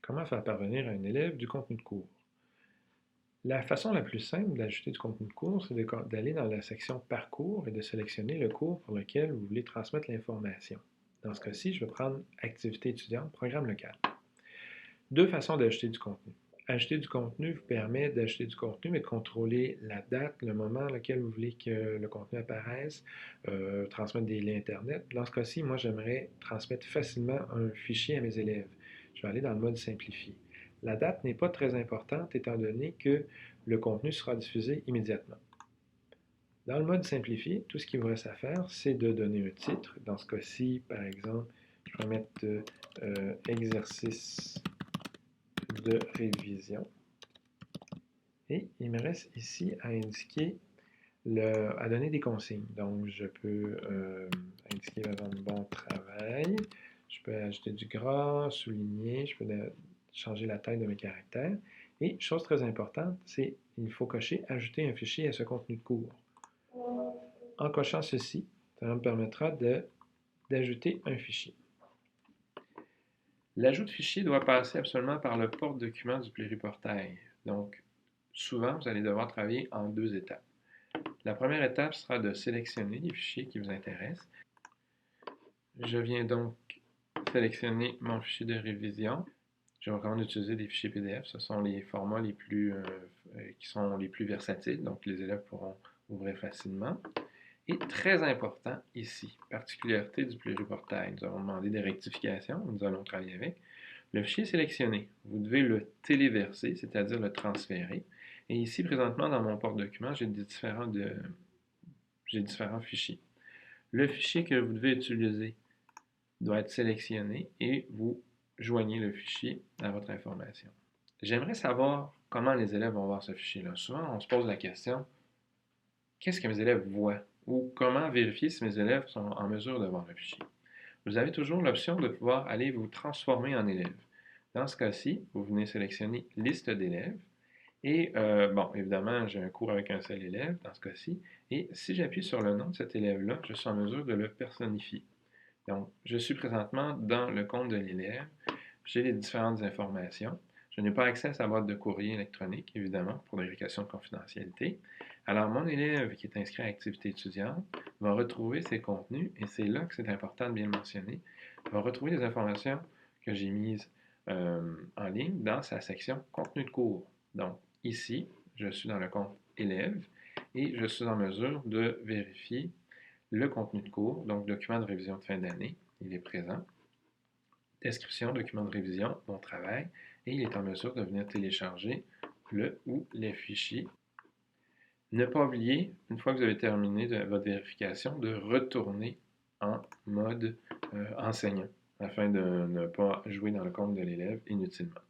Comment faire parvenir à un élève du contenu de cours? La façon la plus simple d'ajouter du contenu de cours, c'est d'aller dans la section Parcours et de sélectionner le cours pour lequel vous voulez transmettre l'information. Dans ce cas-ci, je vais prendre Activité étudiante, programme local. Deux façons d'ajouter du contenu. Ajouter du contenu vous permet d'ajouter du contenu, mais de contrôler la date, le moment auquel vous voulez que le contenu apparaisse, transmettre des liens Internet. Dans ce cas-ci, moi, j'aimerais transmettre facilement un fichier à mes élèves. Je vais aller dans le mode simplifié. La date n'est pas très importante étant donné que le contenu sera diffusé immédiatement. Dans le mode simplifié, tout ce qu'il vous reste à faire, c'est de donner un titre. Dans ce cas-ci, par exemple, je vais mettre exercice de révision. Et il me reste ici à indiquer, à donner des consignes. Donc, je peux indiquer, par exemple, bon travail. Je peux ajouter du gras, souligner. Je peux changer la taille de mes caractères. Et, chose très importante, c'est il faut cocher ajouter un fichier à ce contenu de cours. En cochant ceci, ça me permettra d'ajouter un fichier. L'ajout de fichier doit passer absolument par le porte-document du pluriportail. Donc, souvent, vous allez devoir travailler en deux étapes. La première étape sera de sélectionner les fichiers qui vous intéressent. Je viens donc sélectionner mon fichier de révision. Je recommande d'utiliser des fichiers PDF. Ce sont les formats qui sont les plus versatiles, donc les élèves pourront ouvrir facilement. Et très important ici, particularité du pluriportail. Nous avons demandé des rectifications, nous allons travailler avec. Le fichier sélectionné, vous devez le téléverser, c'est-à-dire le transférer. Et ici, présentement, dans mon porte-document, j'ai différents fichiers. Le fichier que vous devez utiliser doit être sélectionné et vous joignez le fichier à votre information. J'aimerais savoir comment les élèves vont voir ce fichier-là. Souvent, on se pose la question, qu'est-ce que mes élèves voient? Ou comment vérifier si mes élèves sont en mesure de voir le fichier? Vous avez toujours l'option de pouvoir aller vous transformer en élève. Dans ce cas-ci, vous venez sélectionner liste d'élèves. Et bon, évidemment, j'ai un cours avec un seul élève dans ce cas-ci. Et si j'appuie sur le nom de cet élève-là, je suis en mesure de le personnifier. Donc, je suis présentement dans le compte de l'élève. J'ai les différentes informations. Je n'ai pas accès à sa boîte de courrier électronique, évidemment, pour vérification de confidentialité. Alors, mon élève qui est inscrit à activité étudiante va retrouver ses contenus, et c'est là que c'est important de bien le mentionner, va retrouver les informations que j'ai mises en ligne dans sa section contenu de cours. Donc, ici, je suis dans le compte élève et je suis en mesure de vérifier le contenu de cours, donc document de révision de fin d'année, il est présent. Description, document de révision, mon travail, et il est en mesure de venir télécharger le ou les fichiers. Ne pas oublier, une fois que vous avez terminé votre vérification, de retourner en mode enseignant afin de ne pas jouer dans le compte de l'élève inutilement.